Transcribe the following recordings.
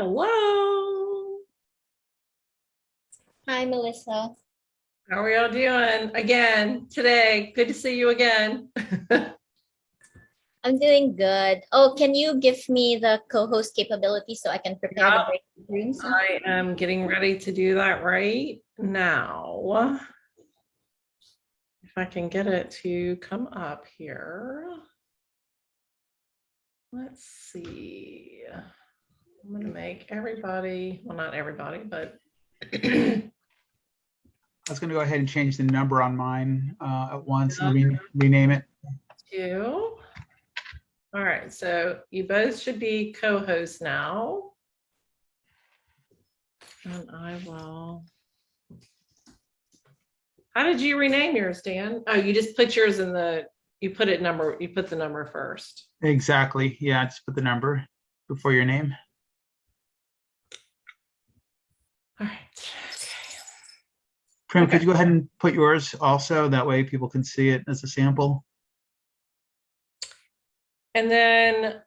Hello. Hi, Melissa. How are y'all doing again today? Good to see you again. I'm doing good. Oh, can you give me the co-host capability so I can prepare the Yep, break rooms? I am getting ready to do that right now. If I can get it to come up here. Let's see. I'm going to make everybody, well, not everybody, but I was going to go ahead and change the number on mine at once and rename it. two. All right, so you both should be co-hosts now. And I will. How did you rename yours, Dan? Oh, you just put yours in the, you put the number first. Exactly. Yeah, just put the number before your name. All right. Okay. Prim, could you go ahead and put yours also? That way people can see it as a sample. And then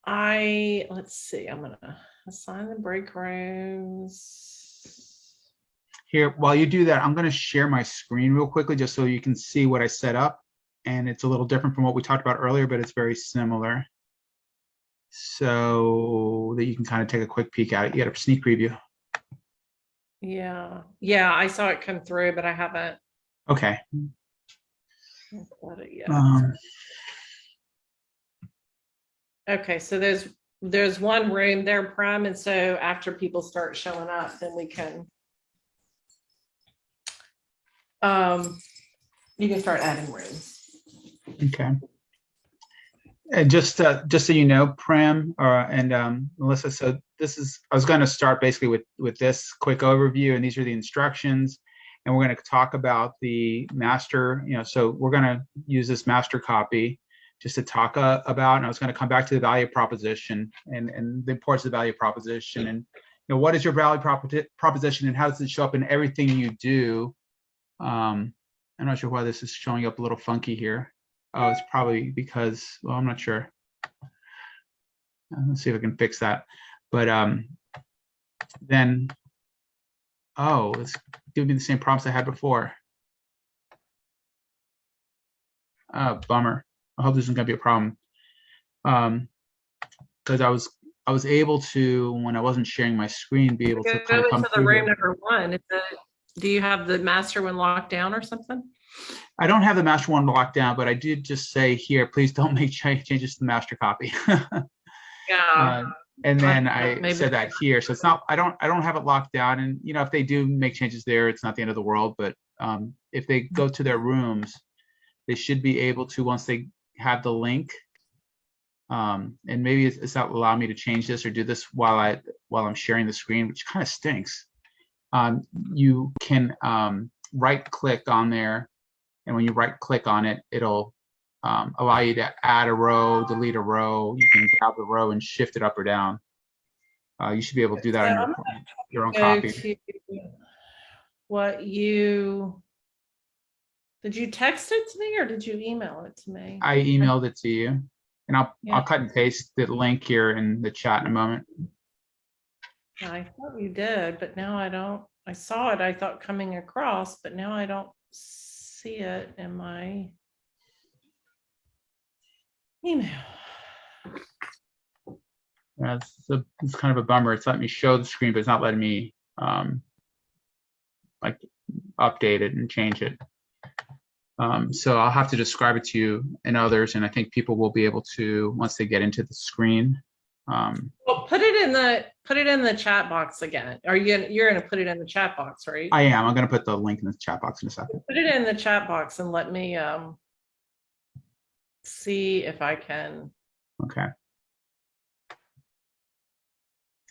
let's see, I'm going to assign the break rooms. Here, while you do that, I'm going to share my screen real quickly just so you can see what I set up. And it's a little different from what we talked about earlier, but it's very similar. So that you can kind of take a quick peek at it. You got a sneak preview. Yeah, I saw it come through, but I haven't. Okay. Got it yet. Okay, so there's one room there, Prime, and so after people start showing up, then we can you can start adding rooms. Okay. And just so you know, Pram and Melissa, so I was going to start basically with this quick overview, and these are the instructions, and we're going to talk about the master. So we're going to use this master copy just to talk about, and I was going to come back to the value proposition and the importance of the value proposition, and what is your value proposition and how does it show up in everything you do. I'm not sure why this is showing up a little funky here. Oh, it's probably because, well, I'm not sure. Let's see if I can fix that. But then, oh, it's giving me the same prompts I had before. Oh, bummer. I hope this isn't gonna be a problem. Because I was able to, when I wasn't sharing my screen, be able to kind of come into the through room here. number one. Do you have the master one locked down or something? I don't have the master one locked down, but I did just say here, please don't make changes to the master copy. Yeah. And then I said that here, so it's not. I don't have it locked down, and if they do make changes there, it's not the end of the world. But if they go to their rooms, they should be able to, once they have the link. And maybe it's not allow me to change this or do this while I'm sharing the screen, which kind of stinks. You can right click on there. And when you right click on it, it'll allow you to add a row, delete a row. You can grab the row and shift it up or down. You should be able to do that on your own copy. Did you text it to me or did you email it to me? I emailed it to you, and I'll cut and paste the link here in the chat in a moment. I thought you did, but now I don't. I saw it, I thought, coming across, but now I don't see it in my email. Yeah, it's kind of a bummer. It's letting me show the screen, but it's not letting me like update it and change it. So I'll have to describe it to you and others, and I think people will be able to once they get into the screen. Well, put it in the chat box again. You're gonna put it in the chat box, right? I am. I'm gonna put the link in the chat box in a second. Put it in the chat box and let me see if I can. Okay.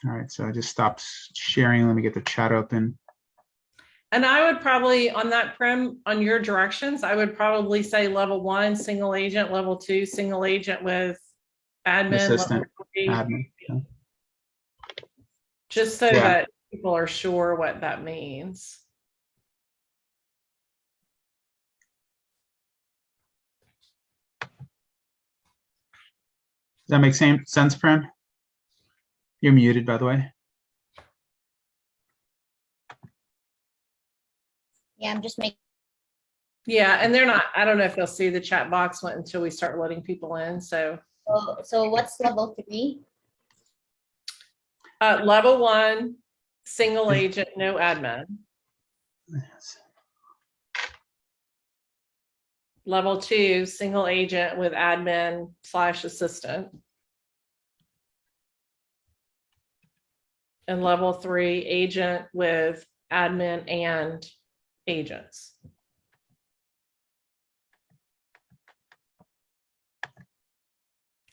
All right, so I just stopped sharing. Let me get the chat open. And I would probably, on that Prim, on your directions, I would probably say level 1, single agent, level 2, single agent with admin, assistant, level 3, admin. Yeah. Just so that people are sure what that means. Does that make sense, Prim? You're muted, by the way. Yeah, I'm just making. Yeah, and they're not, I don't know if they'll see the chat box until we start letting people in. So So what's level 3? level 1, single agent, no admin. Level 2, single agent with admin/assistant. And level 3, agent with admin and agents.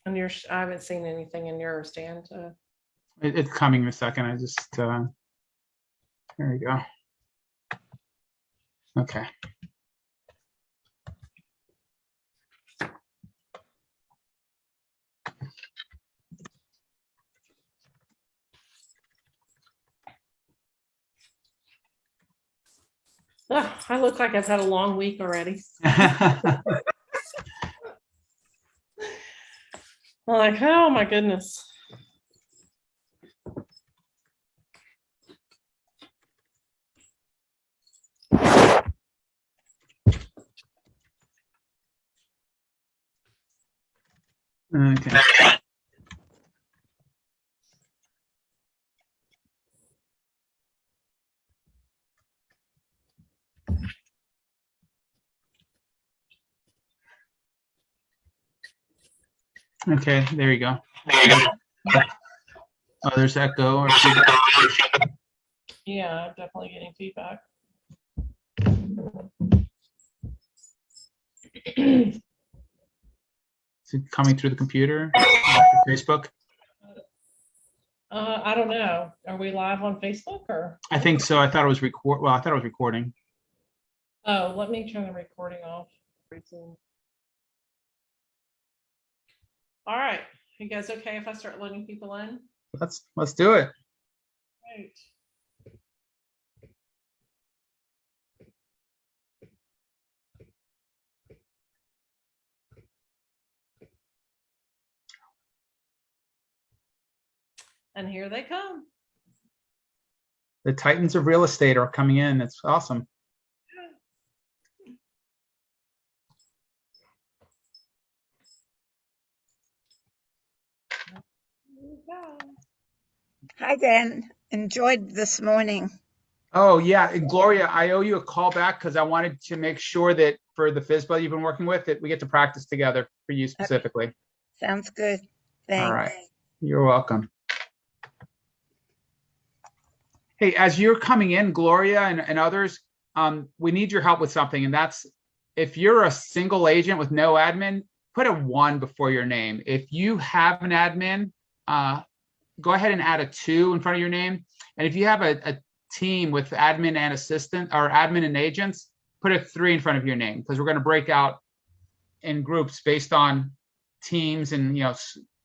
And I haven't seen anything in yours, Dan. It's coming in a second. I just, there we go. Okay. Ugh, I look like I've had a long week already. I'm like, oh my goodness. Okay. Okay, there you go. Oh, there's echo or feedback. Yeah, I'm definitely getting feedback. Is it coming through the computer? Facebook? I don't know. Are we live on Facebook or? I think so. I thought it was well, I thought it was recording. Oh, let me turn the recording off. All right. You guys okay if I start letting people in? Let's do it. Right. And here they come. The titans of real estate are coming in. It's awesome. Hi, Dan. Enjoyed this morning. Oh yeah, and Gloria, I owe you a call back because I wanted to make sure that for the FISBA you've been working with, that we get to practice together for you specifically. Sounds good. Thanks. All right, you're welcome. Hey, as you're coming in, Gloria and others, we need your help with something, and that's if you're a single agent with no admin, put a 1 before your name. If you have an admin, go ahead and add a 2 in front of your name. And if you have a team with admin and assistant or admin and agents, put a 3 in front of your name because we're going to break out in groups based on teams and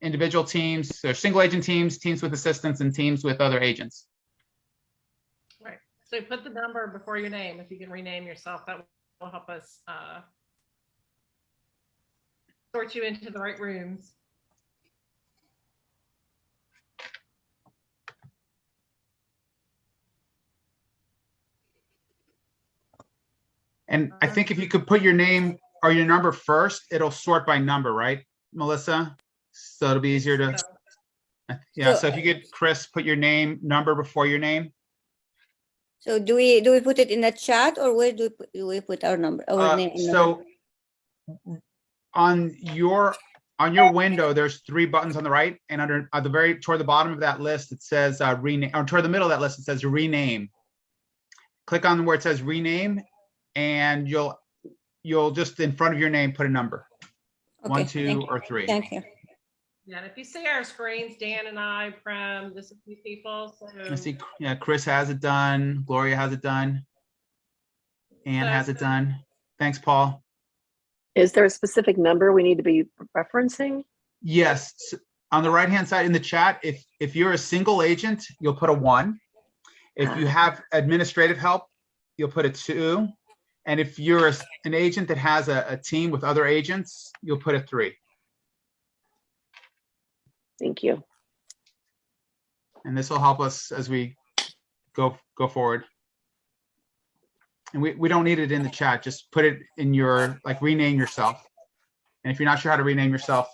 individual teams. So single agent teams, teams with assistants, and teams with other agents. Right. So put the number before your name. If you can rename yourself, that will help us sort you into the right rooms. And I think if you could put your name or your number first, it'll sort by number, right, Melissa? So it'll be easier to, yeah. So if you could, Chris, put your number before your name. So do we put it in the chat or where do we put our number, our name? So on your window, there's 3 buttons on the right, and under at the toward the bottom of that list, it says rename, or toward the middle of that list, it says rename. Click on where it says rename, and you'll just in front of your name put a number. Okay, 1, 2, or 3. Thank you. Yeah, and if you see our screens, Dan and I, Prem, there's a few people. So I see, yeah, Chris has it done. Gloria has it done. Ann has it done. Thanks, Paul. Is there a specific number we need to be referencing? Yes. On the right-hand side in the chat, if you're a single agent, you'll put a 1. If you have administrative help, you'll put a 2. And if you're an agent that has a team with other agents, you'll put a 3. Thank you. And this will help us as we go forward. And we don't need it in the chat. Just put it in your, like, rename yourself. And if you're not sure how to rename yourself,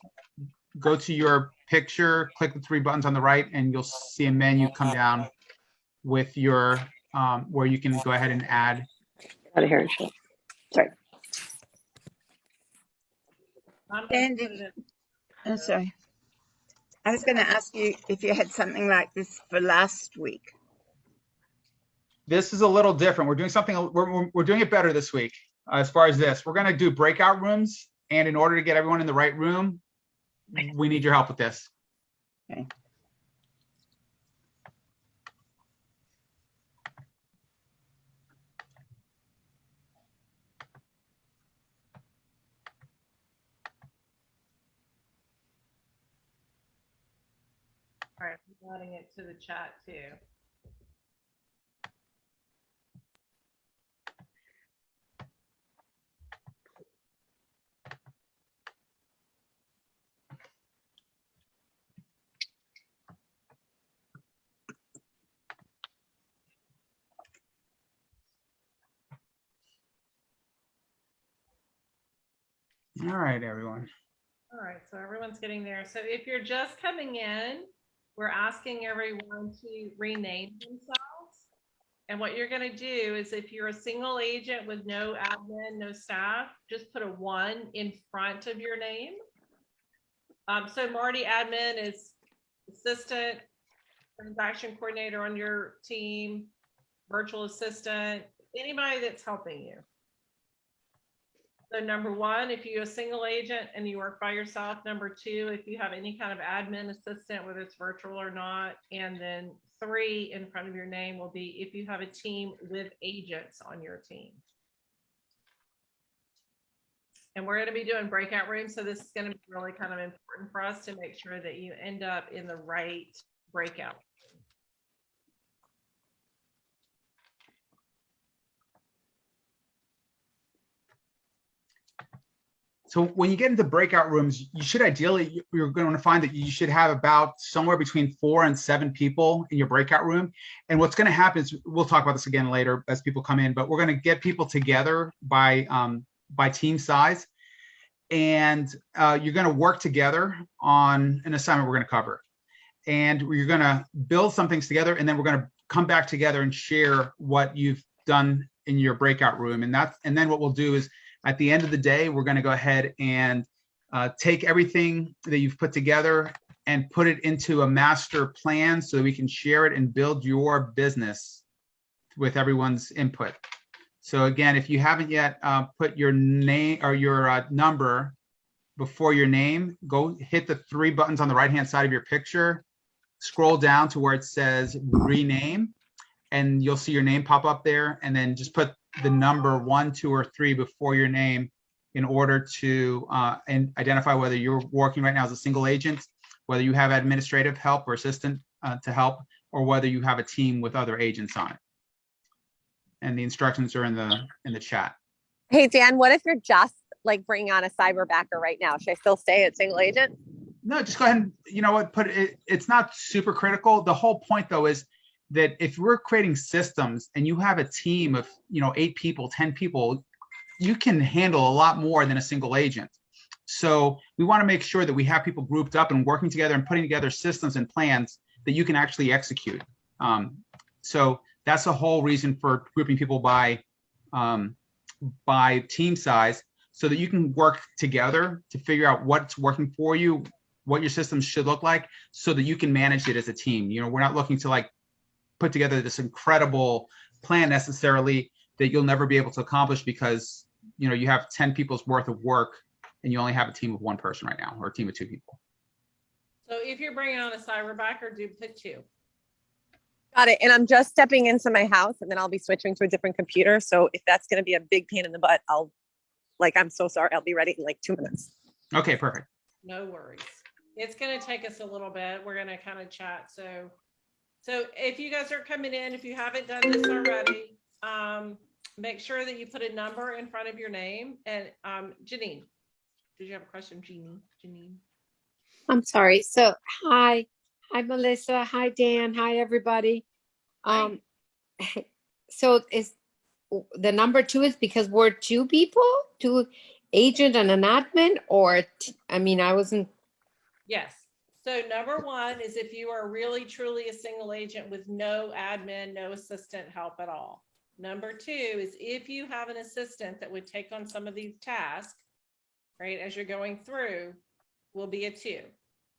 go to your picture, click the 3 buttons on the right, and you'll see a menu come down with your, where you can go ahead and add. Out of here and show. Sorry. Dan, I'm sorry. I was going to ask you if you had something like this for last week. This is a little different. We're doing something, we're doing it better this week. As far as this, we're going to do breakout rooms. And in order to get everyone in the right room, we need your help with this. Okay. All right, I'm adding it to the chat too. All right, everyone. All right, so everyone's getting there. So if you're just coming in, we're asking everyone to rename themselves. And what you're going to do is if you're a single agent with no admin, no staff, just put a 1 in front of your name. So Marty, admin is assistant, transaction coordinator on your team, virtual assistant, anybody that's helping you. So number 1, if you're a single agent and you work by yourself. Number 2, if you have any kind of admin assistant, whether it's virtual or not. And then 3 in front of your name will be if you have a team with agents on your team. And we're going to be doing breakout rooms. So this is going to be really kind of important for us to make sure that you end up in the right breakout. So when you get into breakout rooms, you should ideally, you're going to find that you should have about somewhere between 4 and 7 people in your breakout room. And what's going to happen is, we'll talk about this again later as people come in, but we're going to get people together by team size. And you're going to work together on an assignment we're going to cover. And you're going to build some things together, and then we're going to come back together and share what you've done in your breakout room. And then what we'll do is, at the end of the day, we're going to go ahead and take everything that you've put together and put it into a master plan so that we can share it and build your business with everyone's input. So again, if you haven't yet put your name or your number before your name, go hit the 3 buttons on the right-hand side of your picture, scroll down to where it says rename, and you'll see your name pop up there, and then just put the number 1, 2, or 3 before your name in order to identify whether you're working right now as a single agent, whether you have administrative help or assistant to help, or whether you have a team with other agents on it. And the instructions are in the chat. Hey, Dan, what if you're just like bringing on a cyberbacker right now? Should I still stay at single agent? No, just go ahead and, you know what, put it, it's not super critical. The whole point though is that if we're creating systems and you have a team of, 8 people, 10 people, you can handle a lot more than a single agent. So we want to make sure that we have people grouped up and working together and putting together systems and plans that you can actually execute. So that's the whole reason for grouping people by team size, so that you can work together to figure out what's working for you, what your systems should look like, so that you can manage it as a team. We're not looking to like put together this incredible plan necessarily that you'll never be able to accomplish because you have 10 people's worth of work and you only have a team of 1 person right now, or a team of 2 people. So if you're bringing on a cyberbacker, do pick 2. Got it. And I'm just stepping into my house, and then I'll be switching to a different computer. So if that's going to be a big pain in the butt, I'm so sorry. I'll be ready in like 2 minutes. Okay, perfect. No worries. It's going to take us a little bit. We're going to kind of chat. So if you guys are coming in, if you haven't done this already, make sure that you put a number in front of your name. And Janine, did you have a question, Janine? I'm sorry. So hi Melissa. Hi Dan. Hi everybody. Hi. So the number two is because we're two people, two agent and an admin, or I mean, I wasn't. Yes. So number one is if you are really truly a single agent with no admin, no assistant help at all. Number two is if you have an assistant that would take on some of these tasks, right, as you're going through, will be a 2.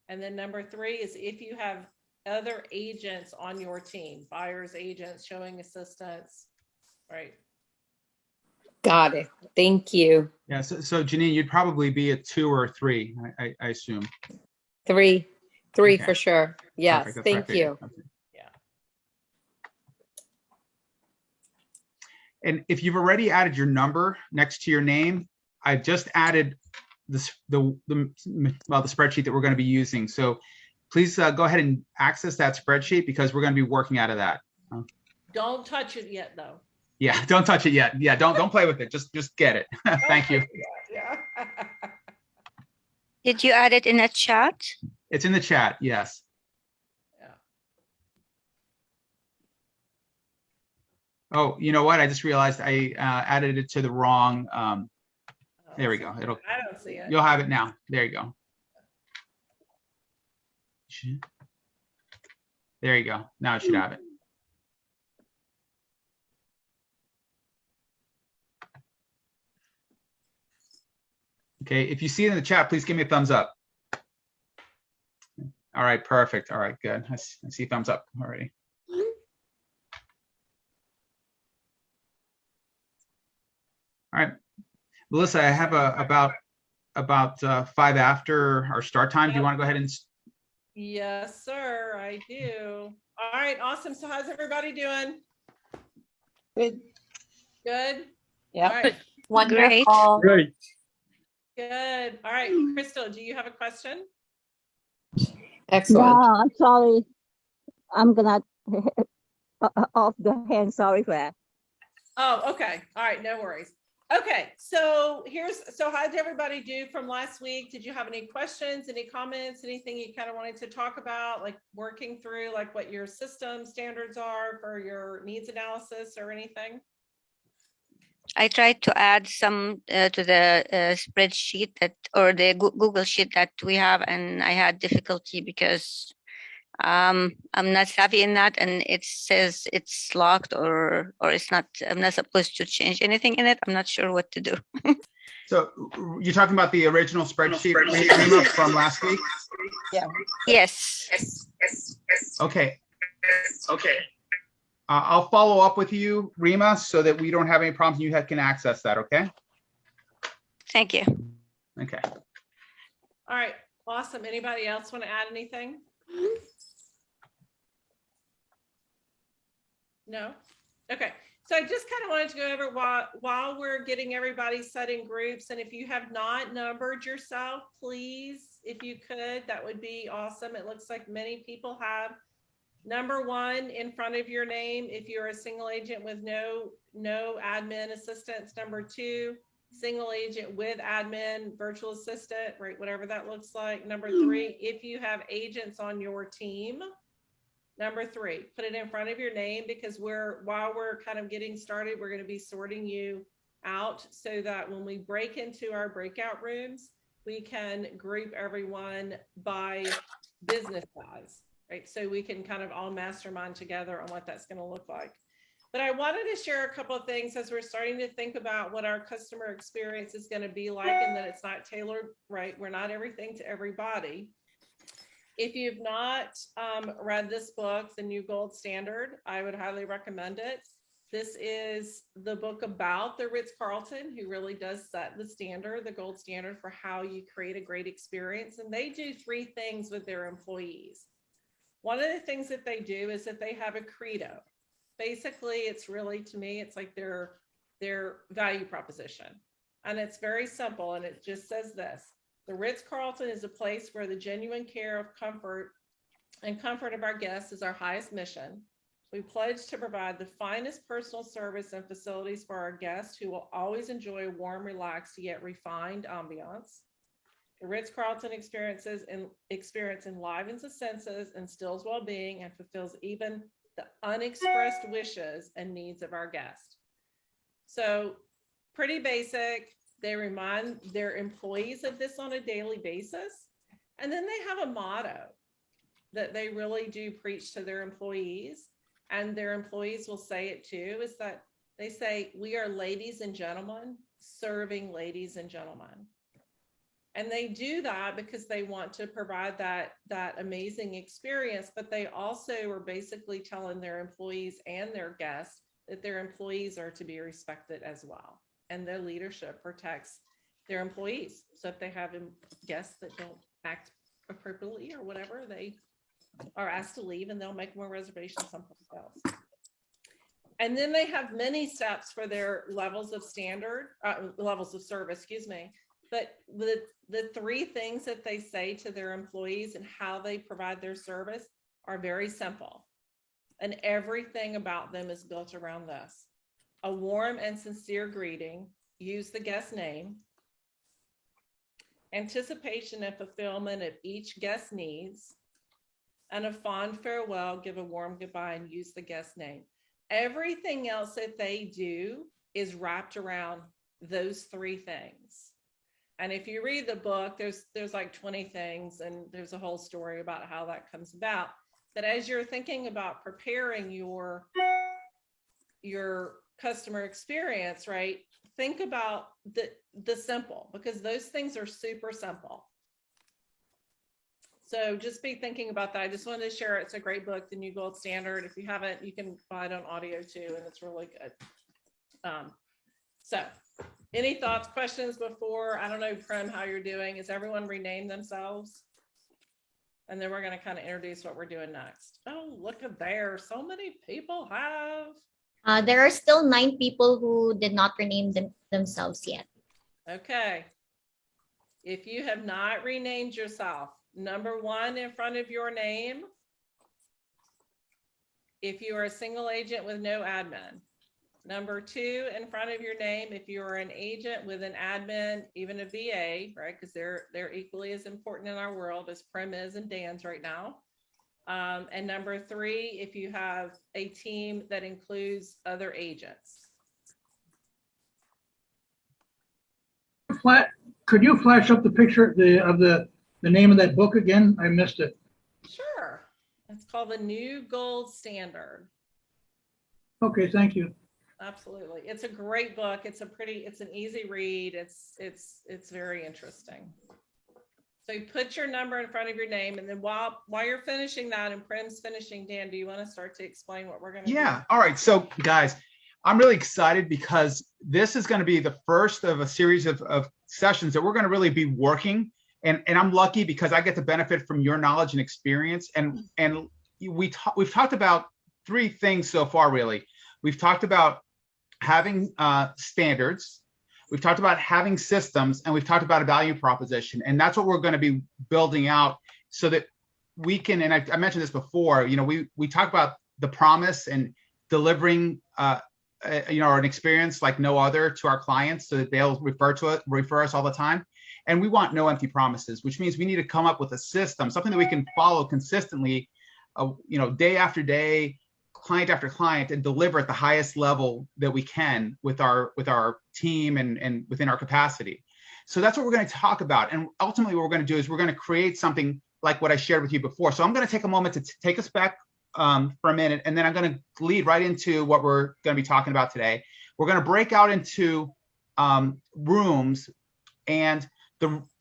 And then number 3 is if you have other agents on your team, buyers, agents, showing assistance, right? Got it. Thank you. Yeah, so Janine, you'd probably be a 2 or a 3, I assume. 3 Okay. for sure. Yes. Perfect, that's what I Thank figured. you. Okay. Yeah. And if you've already added your number next to your name, I've just added the spreadsheet that we're going to be using. So please go ahead and access that spreadsheet because we're going to be working out of that. Don't touch it yet, though. Yeah, don't touch it yet. Yeah, don't play with it. Just get it. Thank you. Yeah. Did you add it in a chat? It's in the chat. Yes. Yeah. Oh, you know what? I just realized I added it to the wrong. There we go. I don't see it. You'll have it now. There you go. There you go. Now it should have it. Okay, if you see it in the chat, please give me a thumbs up. All right, perfect. All right, good. I see thumbs up already. All right, Melissa, I have about 5 after our start time. Do you want to go ahead and? Yes, sir, I do. All right, awesome. So how's everybody doing? Good. Good? Yeah. All right, Wonderful. Great. good. All right, Crystal, do you have a question? Excellent. No, I'm sorry. I'm gonna off the hand. Sorry for that. Oh, okay. All right, no worries. Okay, so how did everybody do from last week? Did you have any questions, any comments, anything you kind of wanted to talk about, like working through like what your system standards are for your needs analysis or anything? I tried to add some to the spreadsheet or the Google sheet that we have, and I had difficulty because I'm not savvy in that, and it says it's locked or it's not. I'm not supposed to change anything in it. I'm not sure what to do. So you're talking about the original spreadsheet Rima, from last week? Yeah. Yes. Okay. I'll follow up with you, Rima, so that we don't have any problems and you can access that, okay? Thank you. Okay. All right, awesome. Anybody else want to add anything? No? Okay, so I just kind of wanted to go over while we're getting everybody set in groups, and if you have not numbered yourself, please, if you could, that would be awesome. It looks like many people have number 1 in front of your name if you're a single agent with no admin assistance. Number 2, single agent with admin, virtual assistant, right, whatever that looks like. Number 3, if you have agents on your team. Number 3, put it in front of your name because while we're kind of getting started, we're going to be sorting you out so that when we break into our breakout rooms, we can group everyone by business size, right? So we can kind of all mastermind together on what that's going to look like. But I wanted to share a couple of things as we're starting to think about what our customer experience is going to be like, and that it's not tailored, right? We're not everything to everybody. If you've not read this book, The New Gold Standard, I would highly recommend it. This is the book about the Ritz-Carlton, who really does set the standard, the gold standard for how you create a great experience. And they do 3 things with their employees. One of the things that they do is that they have a credo. Basically, it's really, to me, it's like their value proposition. And it's very simple. And it just says this: the Ritz-Carlton is a place where the genuine care of comfort of our guests is our highest mission. We pledge to provide the finest personal service and facilities for our guests who will always enjoy a warm, relaxed, yet refined ambiance. The Ritz-Carlton experience enlivens the senses, instills well-being, and fulfills even the unexpressed wishes and needs of our guests. So pretty basic. They remind their employees of this on a daily basis. And then they have a motto that they really do preach to their employees, and their employees will say it too, is that they say, we are ladies and gentlemen serving ladies and gentlemen. And they do that because they want to provide that amazing experience, but they also are basically telling their employees and their guests that their employees are to be respected as well. And their leadership protects their employees. So if they have guests that don't act appropriately or whatever, they are asked to leave and they'll make more reservations someplace else. And then they have many steps for their levels of levels of service, excuse me. But the three things that they say to their employees and how they provide their service are very simple. And everything about them is built around this. A warm and sincere greeting, use the guest name. Anticipation and fulfillment of each guest needs. And a fond farewell, give a warm goodbye and use the guest name. Everything else that they do is wrapped around those three things. And if you read the book, there's like 20 things, and there's a whole story about how that comes about. But as you're thinking about preparing your customer experience, right? Think about the simple, because those things are super simple. So just be thinking about that. I just wanted to share it. It's a great book, The New Gold Standard. If you haven't, you can buy it on audio too, and it's really good. So any thoughts, questions before? I don't know, Prim, how you're doing. Is everyone renamed themselves? And then we're going to kind of introduce what we're doing next. Oh, look at there. So many people have. There are still 9 people who did not rename themselves yet. Okay. If you have not renamed yourself, number 1 in front of your name, if you are a single agent with no admin. Number 2 in front of your name, if you are an agent with an admin, even a VA, right? Because they're equally as important in our world as Prim is and Dan's right now. And number 3, if you have a team that includes other agents. Could you flash up the picture of the name of that book again? I missed it. Sure. It's called The New Gold Standard. Okay, thank you. Absolutely. It's a great book. It's an easy read. It's very interesting. So you put your number in front of your name, and then while you're finishing that and Prim's finishing, Dan, do you want to start to explain what we're going to do? Yeah. All right. So guys, I'm really excited because this is going to be the first of a series of sessions that we're going to really be working. And I'm lucky because I get to benefit from your knowledge and experience. And we've talked about 3 things so far, really. We've talked about having standards, we've talked about having systems, and we've talked about a value proposition. And that's what we're going to be building out so that we can, and I mentioned this before, we talk about the promise and delivering an experience like no other to our clients so that they'll refer us all the time. And we want no empty promises, which means we need to come up with a system, something that we can follow consistently, day after day, client after client, and deliver at the highest level that we can with our team and within our capacity. So that's what we're going to talk about. And ultimately what we're going to do is we're going to create something like what I shared with you before. So I'm going to take a moment to take us back for a minute, and then I'm going to lead right into what we're going to be talking about today. We're going to break out into rooms, and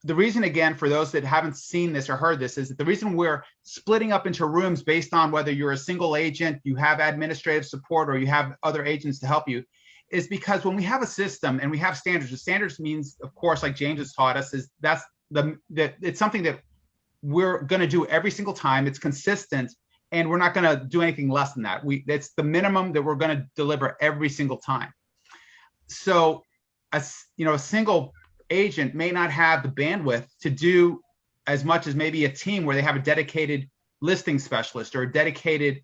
the reason, again, for those that haven't seen this or heard this, is that the reason we're splitting up into rooms based on whether you're a single agent, you have administrative support, or you have other agents to help you, is because when we have a system and we have standards, the standards means, of course, like James has taught us, is that it's something that we're going to do every single time. It's consistent, and we're not going to do anything less than that. That's the minimum that we're going to deliver every single time. So, a single agent may not have the bandwidth to do as much as maybe a team where they have a dedicated listing specialist or a dedicated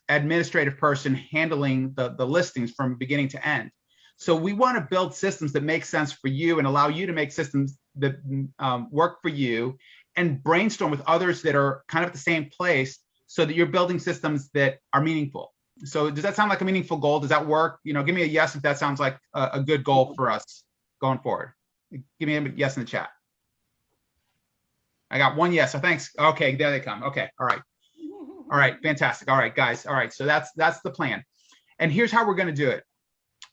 administrative person handling the listings from beginning to end. So we want to build systems that make sense for you and allow you to make systems that work for you, and brainstorm with others that are kind of at the same place so that you're building systems that are meaningful. So does that sound like a meaningful goal? Does that work? You know, give me a yes if that sounds like a good goal for us going forward. Give me a yes in the chat. I got one yes. So thanks. Okay, there they come. Okay, all right. All right, fantastic. All right, guys. All right, so that's the plan. And here's how we're going to do it.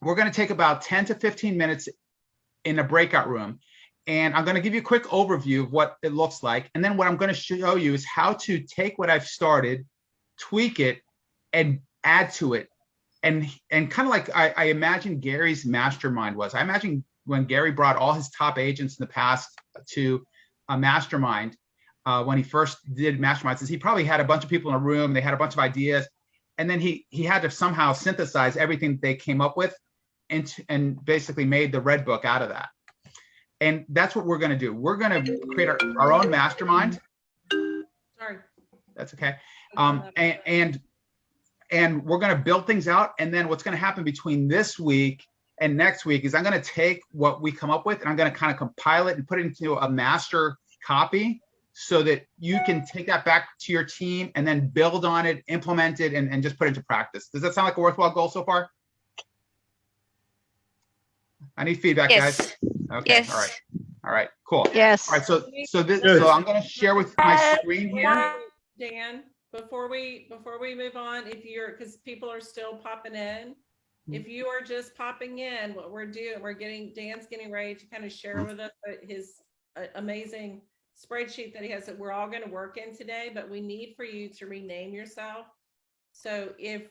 We're going to take about 10 to 15 minutes in a breakout room. And I'm going to give you a quick overview of what it looks like. And then what I'm going to show you is how to take what I've started, tweak it, and add to it. And kind of like I imagine Gary's mastermind was. I imagine when Gary brought all his top agents in the past to a mastermind, when he first did masterminds, is he probably had a bunch of people in a room, they had a bunch of ideas, and then he had to somehow synthesize everything they came up with and basically made the red book out of that. And that's what we're going to do. We're going to create our own mastermind. Sorry. That's okay. And we're going to build things out. And then what's going to happen between this week and next week is I'm going to take what we come up with and I'm going to kind of compile it and put it into a master copy so that you can take that back to your team and then build on it, implement it, and just put it into practice. Does that sound like a worthwhile goal so far? I need feedback, Yes. guys. Okay. Yes. All right. All right. Cool. Yes. All right. So I'm going to share with my screen here. Dan, before we move on, because people are still popping in, if you are just popping in, what we're doing, Dan's getting ready to kind of share with us his amazing spreadsheet that he has that we're all going to work in today, but we need for you to rename yourself. So if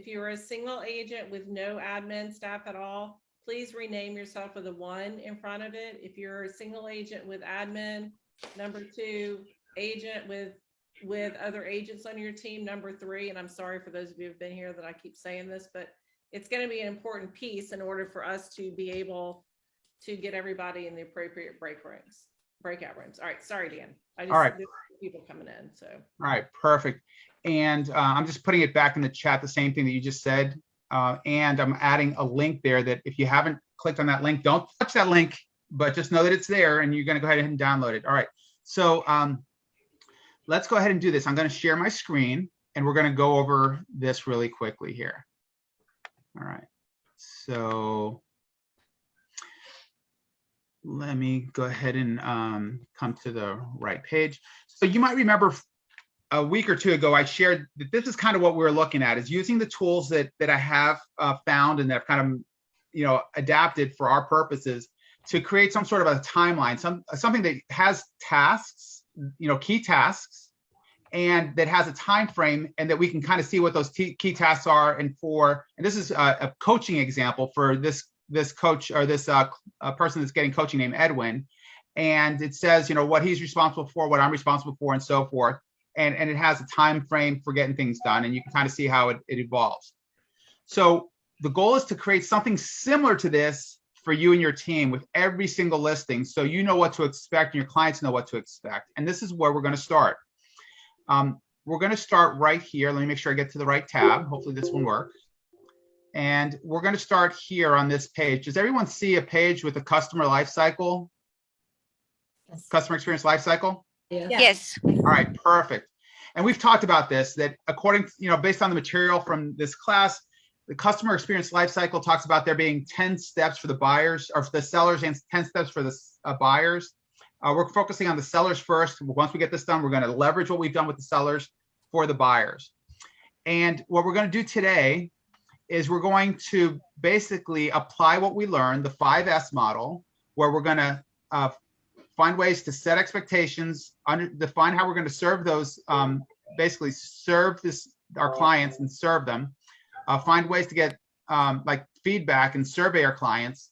you're a single agent with no admin staff at all, please rename yourself with a 1 in front of it. If you're a single agent with admin, number 2, agent with other agents on your team, number 3, and I'm sorry for those of you who've been here that I keep saying this, but it's going to be an important piece in order for us to be able to get everybody in the appropriate breakout rooms. All right. Sorry, Dan. All right. People coming in. So. All right. Perfect. And I'm just putting it back in the chat, the same thing that you just said. And I'm adding a link there that if you haven't clicked on that link, don't touch that link, but just know that it's there and you're going to go ahead and download it. All right. So let's go ahead and do this. I'm going to share my screen and we're going to go over this really quickly here. All right. So let me go ahead and come to the right page. So you might remember a week or two ago, I shared that this is kind of what we're looking at, is using the tools that I have found and that I've kind of, adapted for our purposes to create some sort of a timeline, something that has tasks, key tasks, and that has a time frame, and that we can kind of see what those key tasks are. And this is a coaching example for this coach or this person that's getting coaching named Edwin, and it says what he's responsible for, what I'm responsible for, and so forth. And it has a time frame for getting things done, and you can kind of see how it evolves. So the goal is to create something similar to this for you and your team with every single listing, so you know what to expect and your clients know what to expect. And this is where we're going to start. We're going to start right here. Let me make sure I get to the right tab. Hopefully this will work. And we're going to start here on this page. Does everyone see a page with a customer lifecycle? Yes. Customer experience lifecycle? Yeah. Yes. All right, perfect. And we've talked about this, that according, based on the material from this class, the customer experience lifecycle talks about there being 10 steps for the buyers or for the sellers and 10 steps for the buyers. We're focusing on the sellers first. Once we get this done, we're going to leverage what we've done with the sellers for the buyers. And what we're going to do today is we're going to basically apply what we learned, the 5S model, where we're going to find ways to set expectations, define how we're going to serve those, basically serve our clients and serve them, find ways to get like feedback and survey our clients,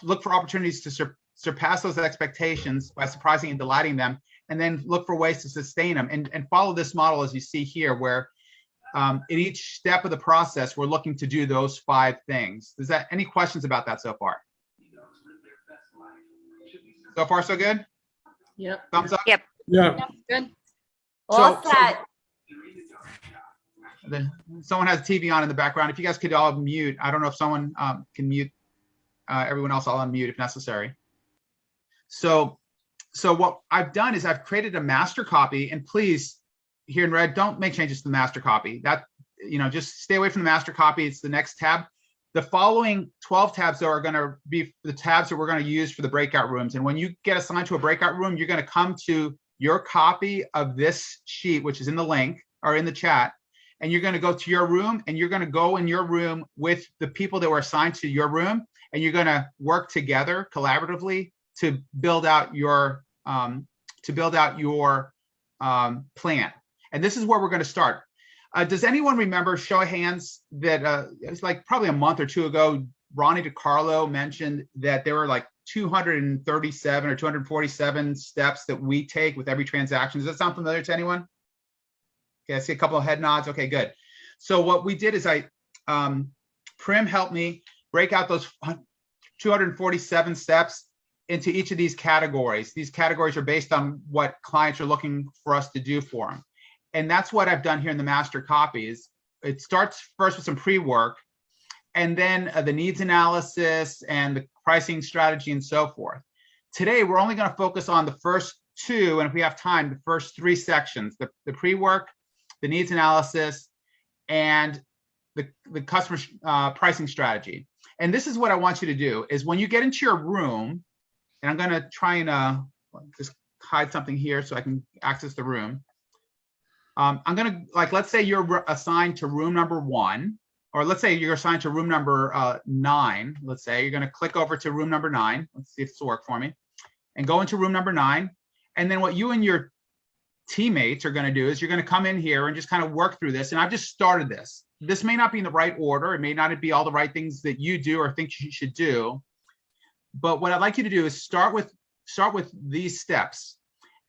look for opportunities to surpass those expectations by surprising and delighting them, and then look for ways to sustain them and follow this model as you see here, where in each step of the process, we're looking to do those 5 things. Any questions about that so far? So far, so good? Yep. Thumbs up? Yep. Yeah. Good. All set. Someone has TV on in the background. If you guys could all mute. I don't know if someone can mute everyone else. I'll unmute if necessary. So what I've done is I've created a master copy, and please, here in red, don't make changes to the master copy. That just stay away from the master copy. It's the next tab. The following 12 tabs though are going to be the tabs that we're going to use for the breakout rooms. And when you get assigned to a breakout room, you're going to come to your copy of this sheet, which is in the link or in the chat, and you're going to go to your room, and you're going to go in your room with the people that were assigned to your room, and you're going to work together collaboratively to build out your plan. And this is where we're going to start. Does anyone remember, show of hands, that it was like probably a month or two ago, Ronnie DiCarlo mentioned that there were like 237 or 247 steps that we take with every transaction. Does that sound familiar to anyone? Okay, I see a couple of head nods. Okay, good. So what we did is Prim helped me break out those 247 steps into each of these categories. These categories are based on what clients are looking for us to do for them. And that's what I've done here in the master copies. It starts first with some pre-work, and then the needs analysis and the pricing strategy and so forth. Today, we're only going to focus on the first two, and if we have time, the first three sections, the pre-work, the needs analysis, and the customer pricing strategy. And this is what I want you to do, is when you get into your room, and I'm going to try and just hide something here so I can access the room. I'm going to, like, let's say you're assigned to room number 1, or let's say you're assigned to room number 9. Let's say you're going to click over to room number 9. Let's see if this will work for me. And go into room number 9. And then what you and your teammates are going to do is you're going to come in here and just kind of work through this. And I've just started this. This may not be in the right order. It may not be all the right things that you do or think you should do. But what I'd like you to do is start with these steps.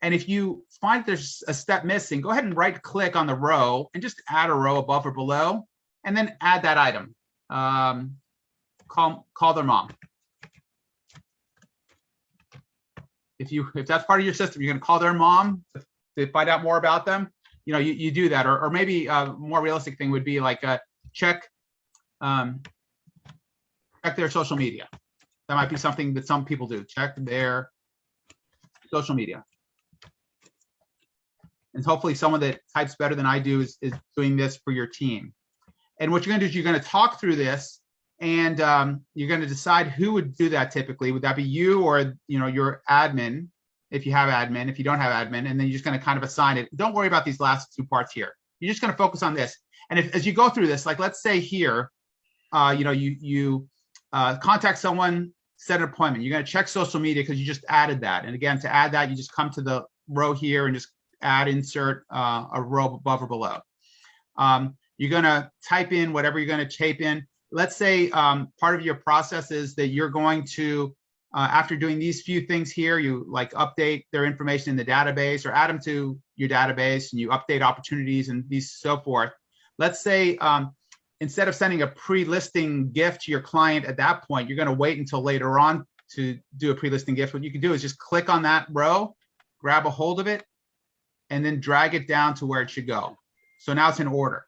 And if you find there's a step missing, go ahead and right click on the row and just add a row above or below, and then add that item. Call their mom. If that's part of your system, you're going to call their mom to find out more about them. You do that, or maybe a more realistic thing would be like check their social media. That might be something that some people do. Check their social media. And hopefully someone that types better than I do is doing this for your team. And what you're going to do is you're going to talk through this, and you're going to decide who would do that typically. Would that be you, or your admin, if you have admin, if you don't have admin, and then you're just going to kind of assign it. Don't worry about these last two parts here. You're just going to focus on this. And as you go through this, like let's say here, you contact someone, set an appointment. You're going to check social media because you just added that. And again, to add that, you just come to the row here and just insert a row above or below. You're going to type in whatever you're going to type in. Let's say part of your process is that you're going to, after doing these few things here, you like update their information in the database or add them to your database, and you update opportunities and these so forth. Let's say instead of sending a pre-listing gift to your client at that point, you're going to wait until later on to do a pre-listing gift. What you can do is just click on that row, grab a hold of it, and then drag it down to where it should go. So now it's in order.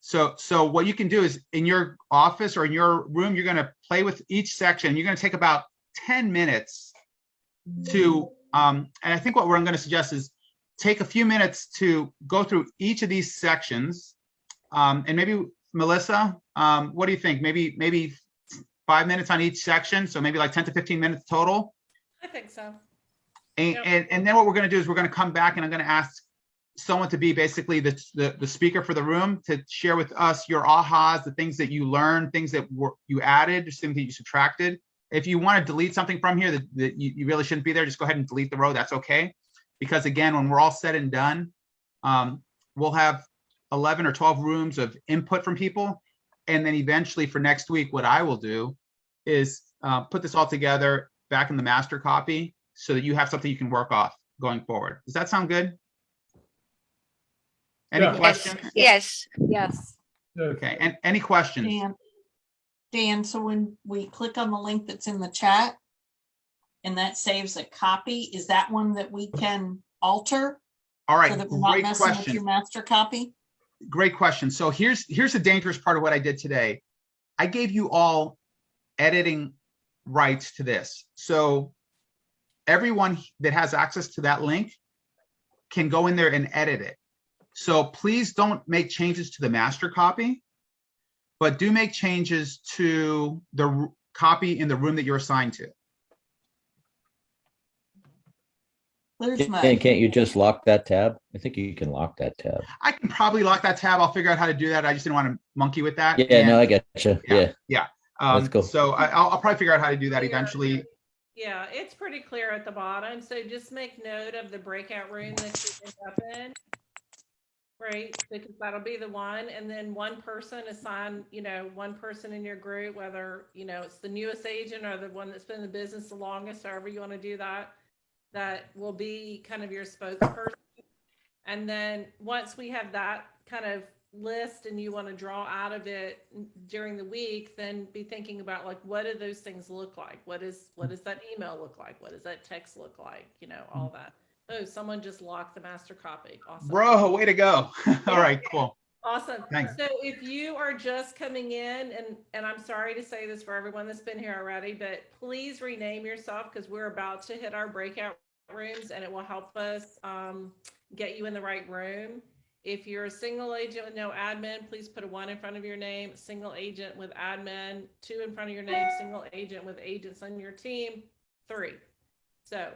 So what you can do is in your office or in your room, you're going to play with each section. You're going to take about 10 minutes to, and I think what I'm going to suggest is take a few minutes to go through each of these sections. And maybe Melissa, what do you think? Maybe 5 minutes on each section. So maybe like 10 to 15 minutes total. I think so. And then what we're going to do is we're going to come back, and I'm going to ask someone to be basically the speaker for the room to share with us your ahas, the things that you learned, things that you added, things that you subtracted. If you want to delete something from here that you really shouldn't be there, just go ahead and delete the row. That's okay. Because again, when we're all said and done, we'll have 11 or 12 rooms of input from people. And then eventually for next week, what I will do is put this all together back in the master copy so that you have something you can work off going forward. Does that sound good? Any questions? Yes. Yes. Okay, and any questions? Dan, so when we click on the link that's in the chat and that saves a copy, is that one that we can alter? All right, so that we're not great messing with question. your master copy? Great question. So here's the dangerous part of what I did today. I gave you all editing rights to this. So everyone that has access to that link can go in there and edit it. So please don't make changes to the master copy, but do make changes to the copy in the room that you're assigned to. Can't you just lock that tab? I think you can lock that tab. I can probably lock that tab. I'll figure out how to do that. I just didn't want to monkey with that. Yeah, no, I get you. Yeah. Yeah. Let's go. So I'll probably figure out how to do that eventually. Yeah, it's pretty clear at the bottom. So just make note of the breakout room that you end up in. Right, because that'll be the one, and then one person assign, one person in your group, whether, it's the newest agent or the one that's been in the business the longest, however you want to do that, that will be kind of your spokesperson. And then once we have that kind of list and you want to draw out of it during the week, then be thinking about like, what do those things look like? What does that email look like? What does that text look like? All that. Oh, someone just locked the master copy. Awesome. Bro, way to go. All right, cool. Awesome. Thanks. So if you are just coming in, and I'm sorry to say this for everyone that's been here already, but please rename yourself because we're about to hit our breakout rooms and it will help us get you in the right room. If you're a single agent with no admin, please put a 1 in front of your name. Single agent with admin, 2 in front of your name. Single agent with agents on your team, 3. So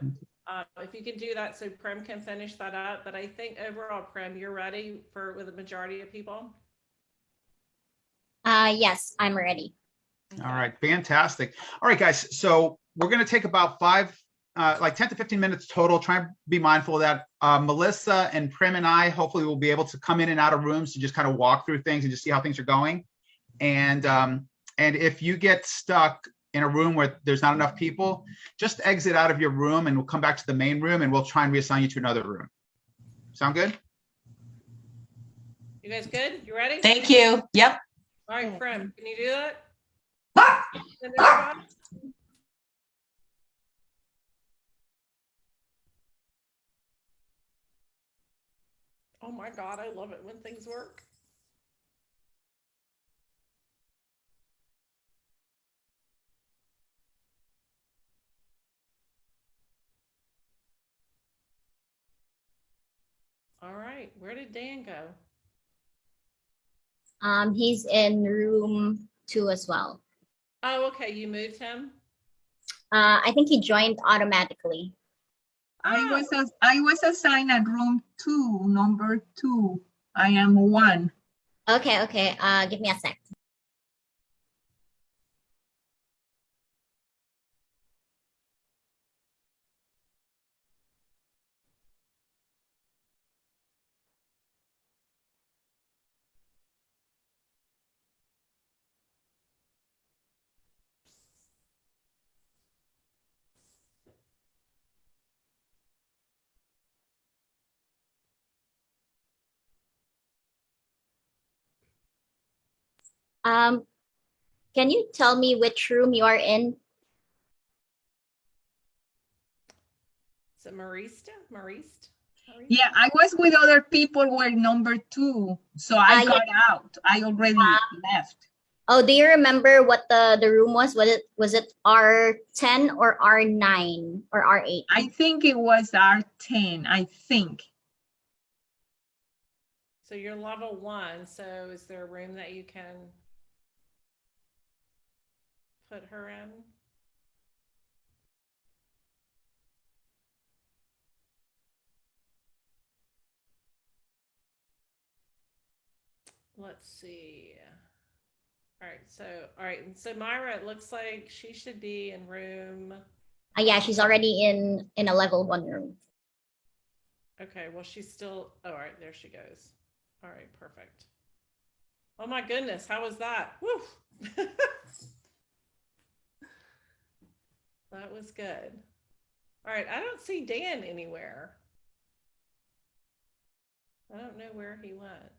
if you can do that, so Prem can finish that up. But I think overall, Prem, you're ready with the majority of people? Yes, I'm ready. Okay. All right, fantastic. All right, guys. So we're going to take about 10 to 15 minutes total. Try and be mindful of that. Melissa and Prem and I hopefully will be able to come in and out of rooms to just kind of walk through things and just see how things are going. And if you get stuck in a room where there's not enough people, just exit out of your room and we'll come back to the main room and we'll try and reassign you to another room. Sound good? You guys good? You ready? Thank you. Yep. All right, Prem, can you do that? Oh my God, I love it when things work. All right, where did Dan go? He's in room 2 as well. Oh, okay, you moved him? I think he joined automatically. I was assigned at room 2, number 2. I am 1. Okay. Give me a sec. Can you tell me which room you are in? Is it Mariste? Yeah, I was with other people who were number 2, so I got out. I already left. Oh, do you remember what the room was? Was it R10 or R9 or R8? I think it was R10, I think. So you're level 1, so is there a room that you can put her in? Let's see. All right, so Myra, it looks like she should be in room. Yeah, she's already in a level 1 room. Okay, well, she's still, all right, there she goes. All right, perfect. Oh my goodness, how was that? Woo! That was good. All right, I don't see Dan anywhere. I don't know where he went.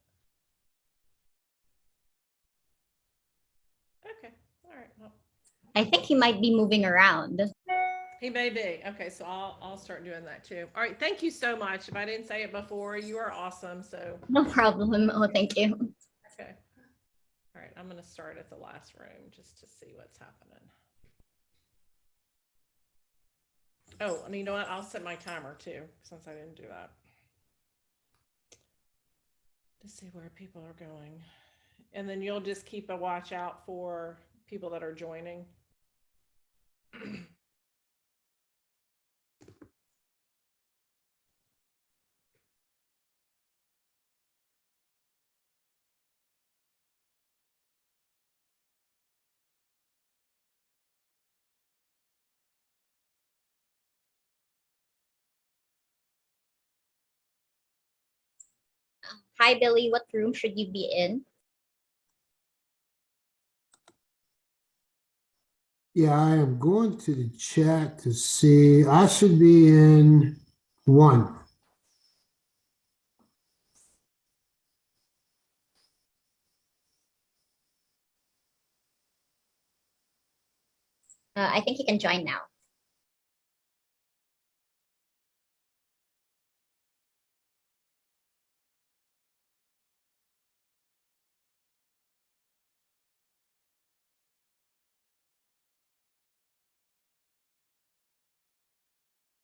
Okay, all right. Well, I think he might be moving around. he may be. Okay, so I'll start doing that too. All right, thank you so much. If I didn't say it before, you are awesome. So no problem. Oh, thank you. Okay. All right, I'm going to start at the last room just to see what's happening. Oh, and you know what? I'll set my timer too, since I didn't do that. to see where people are going. And then you'll just keep a watch out for people that are joining. Hi, Billy. What room should you be in? Yeah, I am going to the chat to see. I should be in 1. I think you can join now.